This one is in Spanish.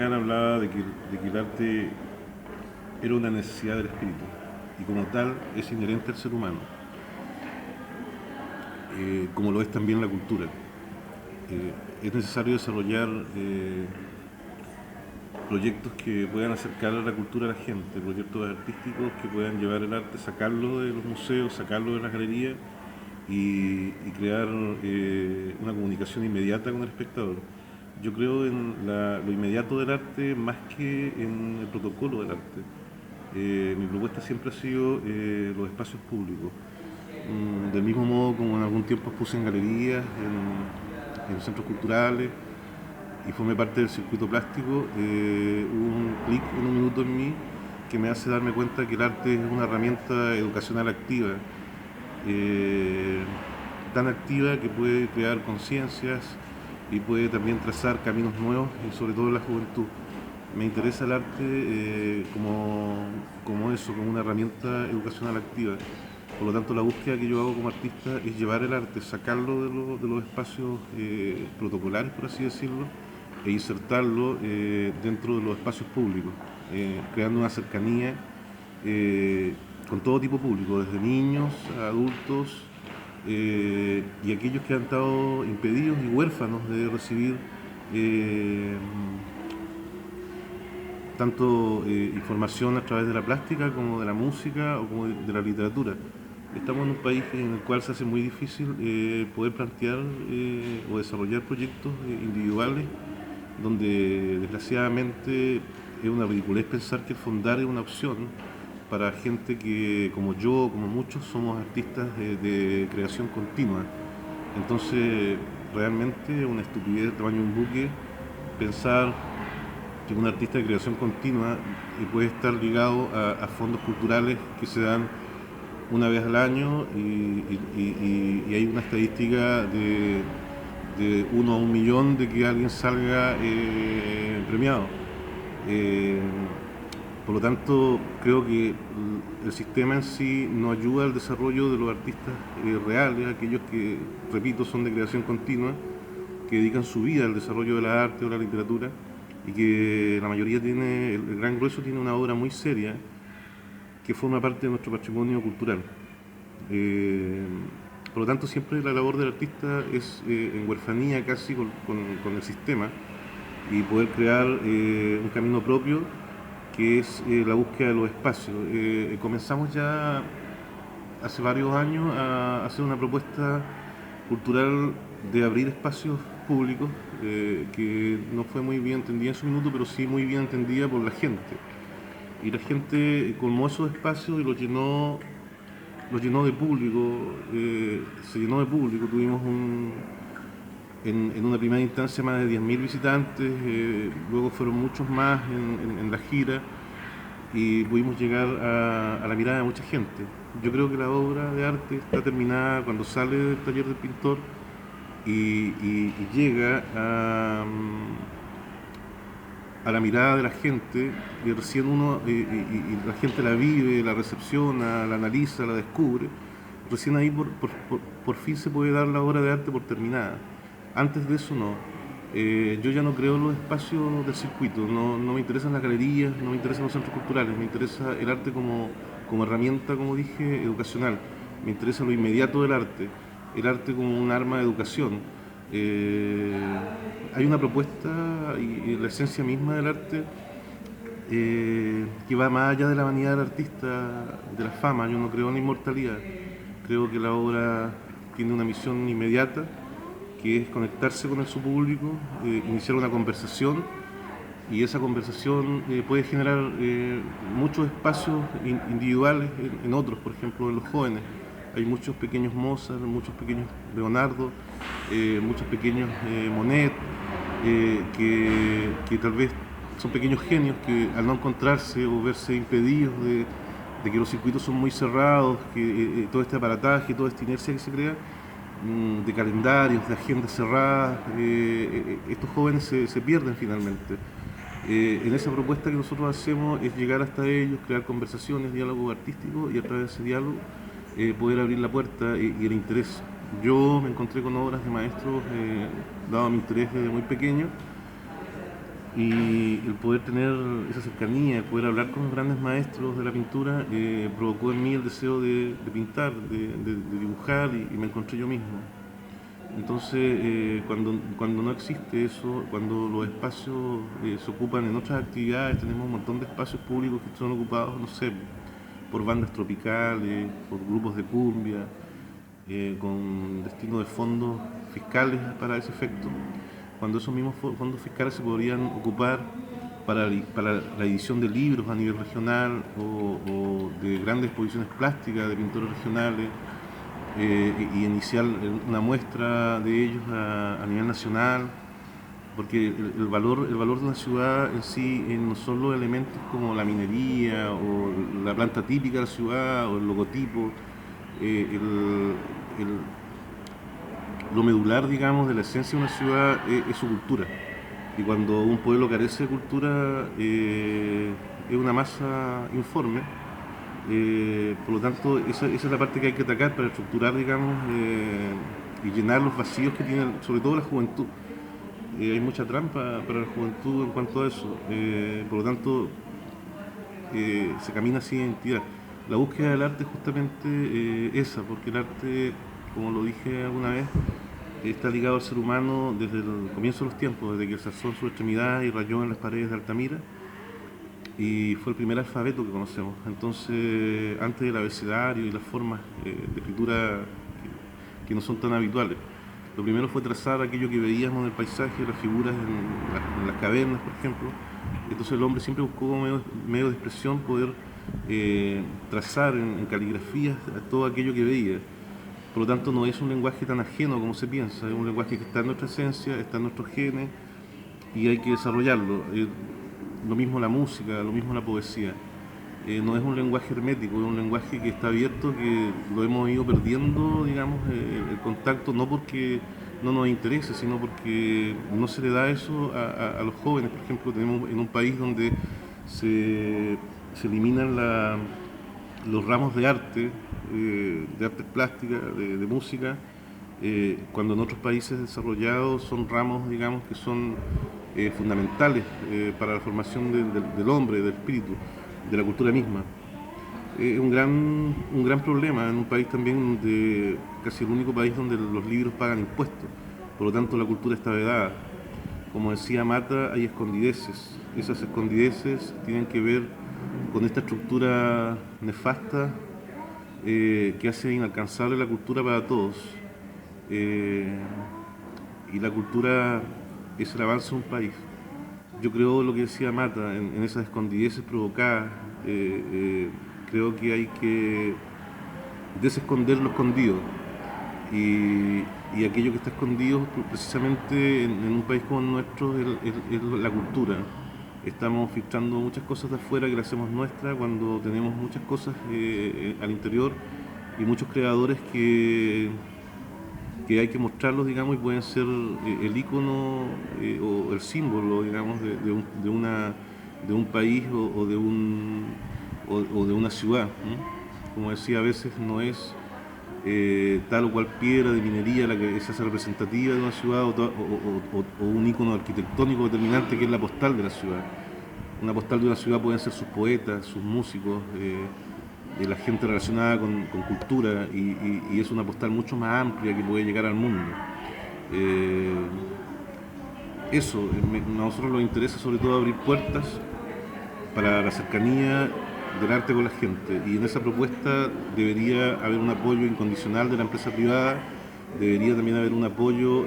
Kant hablaba de que el arte era una necesidad del espíritu y como tal es inherente al ser humano, como lo es también la cultura. Es necesario desarrollar proyectos que puedan acercar a la cultura a la gente, proyectos artísticos que puedan llevar el arte, sacarlo de los museos, sacarlo de las galerías y crear una comunicación inmediata con el espectador. Yo creo en lo inmediato del arte más que en el protocolo del arte. Mi propuesta siempre ha sido los espacios públicos. Del mismo modo como en algún tiempo expuse en galerías, en centros culturales y formé parte del circuito plástico, hubo un clic en un minuto en mí que me hace darme cuenta que el arte es una herramienta educacional activa, eh, tan activa que puede crear conciencias y puede también trazar caminos nuevos, y sobre todo en la juventud. Me interesa el arte como eso, como una herramienta educacional activa. Por lo tanto, la búsqueda que yo hago como artista es llevar el arte, sacarlo de los espacios protocolares, por así decirlo, e insertarlo dentro de los espacios públicos, creando una cercanía con todo tipo público, desde niños a adultos y aquellos que han estado impedidos y huérfanos de recibir eh, tanto información a través de la plástica como de la música o como de la literatura. Estamos en un país en el cual se hace muy difícil poder plantear o desarrollar proyectos individuales donde desgraciadamente es una ridiculez pensar que el fondar es una opción para gente que, como yo, como muchos, somos artistas de creación continua. Entonces, realmente es una estupidez del tamaño de un buque pensar que un artista de creación continua puede estar ligado a fondos culturales que se dan una vez al año y hay una estadística de 1 a 1 millón de que alguien salga premiado. Eh, por lo tanto, creo que el sistema en sí no ayuda al desarrollo de los artistas reales, aquellos que, repito, son de creación continua, que dedican su vida al desarrollo de la arte o la literatura y que la mayoría tiene, el gran grueso tiene una obra muy seria que forma parte de nuestro patrimonio cultural. Eh, por lo tanto, siempre la labor del artista es en huerfanía casi con el sistema y poder crear un camino propio que es la búsqueda de los espacios. Comenzamos ya hace varios años a hacer una propuesta cultural de abrir espacios públicos que no fue muy bien entendida en su minuto, pero sí muy bien entendida por la gente. Y la gente colmó esos espacios y los llenó de público, se llenó de público, tuvimos en una primera instancia más de 10.000 visitantes, luego fueron muchos más en la gira y pudimos llegar a la mirada de mucha gente. Yo creo que la obra de arte está terminada cuando sale del taller del pintor y llega a la mirada de la gente y recién uno y la gente la vive, la recepciona, la analiza, la descubre. Recién ahí por fin se puede dar la obra de arte por terminada. Antes de eso no. Yo ya no creo en los espacios del circuito, no me interesan las galerías, no me interesan los centros culturales, me interesa el arte como herramienta, como dije, educacional. Me interesa lo inmediato del arte, el arte como un arma de educación. Eh, Hay una propuesta y la esencia misma del arte que va más allá de la vanidad del artista, de la fama. Yo no creo en la inmortalidad, creo que la obra tiene una misión inmediata que es conectarse con su público, iniciar una conversación y esa conversación puede generar muchos espacios individuales en otros, por ejemplo en los jóvenes. Hay muchos pequeños Mozart, muchos pequeños Leonardo, muchos pequeños Monet, que tal vez son pequeños genios que al no encontrarse o verse impedidos de que los circuitos son muy cerrados, que todo este aparataje, toda esta inercia que se crea, de calendarios, de agendas cerradas, estos jóvenes se pierden finalmente. En esa propuesta que nosotros hacemos es llegar hasta ellos, crear conversaciones, diálogo artístico y a través de ese diálogo poder abrir la puerta y el interés. Yo me encontré con obras de maestros, dado mi interés desde muy pequeño, Y el poder tener esa cercanía, el poder hablar con los grandes maestros de la pintura, provocó en mí el deseo de pintar, de dibujar y me encontré yo mismo. Entonces, cuando no existe eso, cuando los espacios se ocupan en otras actividades, tenemos un montón de espacios públicos que son ocupados, no sé, por bandas tropicales, por grupos de cumbia, con destino de fondos fiscales para ese efecto, cuando esos mismos fondos fiscales se podrían ocupar para la edición de libros a nivel regional o de grandes exposiciones plásticas de pintores regionales, y iniciar una muestra de ellos a nivel nacional, porque el valor de una ciudad en sí no son los elementos como la minería o la planta típica de la ciudad o el logotipo. eh, el- el- lo medular, digamos, de la esencia de una ciudad es su cultura. Y cuando un pueblo carece de cultura, es una masa informe. Por lo tanto, esa es la parte que hay que atacar para estructurar, digamos, y llenar los vacíos que tiene, sobre todo la juventud. Hay mucha trampa para la juventud en cuanto a eso. Por lo tanto, se camina sin identidad. La búsqueda del arte es justamente esa, porque el arte, como lo dije alguna vez, está ligado al ser humano desde el comienzo de los tiempos, desde que se alzó en su extremidad y rayó en las paredes de Altamira, y fue el primer alfabeto que conocemos. Entonces, antes del abecedario y las formas de escritura que no son tan habituales. Lo primero fue trazar aquello que veíamos en el paisaje, las figuras en las cavernas, por ejemplo. Entonces el hombre siempre buscó como medio de expresión poder trazar en caligrafías todo aquello que veía. Por lo tanto, no es un lenguaje tan ajeno como se piensa, es un lenguaje que está en nuestra esencia, está en nuestros genes y hay que desarrollarlo. Lo mismo la música, lo mismo la poesía. No es un lenguaje hermético, es un lenguaje que está abierto, que lo hemos ido perdiendo, digamos, el contacto, no porque no nos interese, sino porque no se le da eso a los jóvenes. Por ejemplo, tenemos en un país donde se eliminan los ramos de artes plásticas, de música, cuando en otros países desarrollados son ramos, digamos, que son fundamentales para la formación del hombre, del espíritu, de la cultura misma. Es un gran problema en un país también donde casi el único país donde los libros pagan impuestos, por lo tanto la cultura está vedada. Como decía Mata, hay escondideces. Esas escondideces tienen que ver con esta estructura nefasta que hace inalcanzable la cultura para todos. Eh, y la cultura es el avance de un país. Yo creo lo que decía Mata, en esas escondideces provocadas, creo que hay que desesconder lo escondido. Y aquello que está escondido, precisamente en un país como el nuestro, es la cultura. Estamos filtrando muchas cosas de afuera que las hacemos nuestras cuando tenemos muchas cosas al interior y muchos creadores que hay que mostrarlos, digamos, y pueden ser el icono o el símbolo, digamos, de un país o de una ciudad. Como decía, a veces no es tal o cual piedra de minería la que se hace representativa de una ciudad o un icono arquitectónico determinante que es la postal de la ciudad. Una postal de una ciudad pueden ser sus poetas, sus músicos, la gente relacionada con cultura y es una postal mucho más amplia que puede llegar al mundo. Eh, a nosotros nos interesa sobre todo abrir puertas para la cercanía del arte con la gente y en esa propuesta debería haber un apoyo incondicional de la empresa privada, debería también haber un apoyo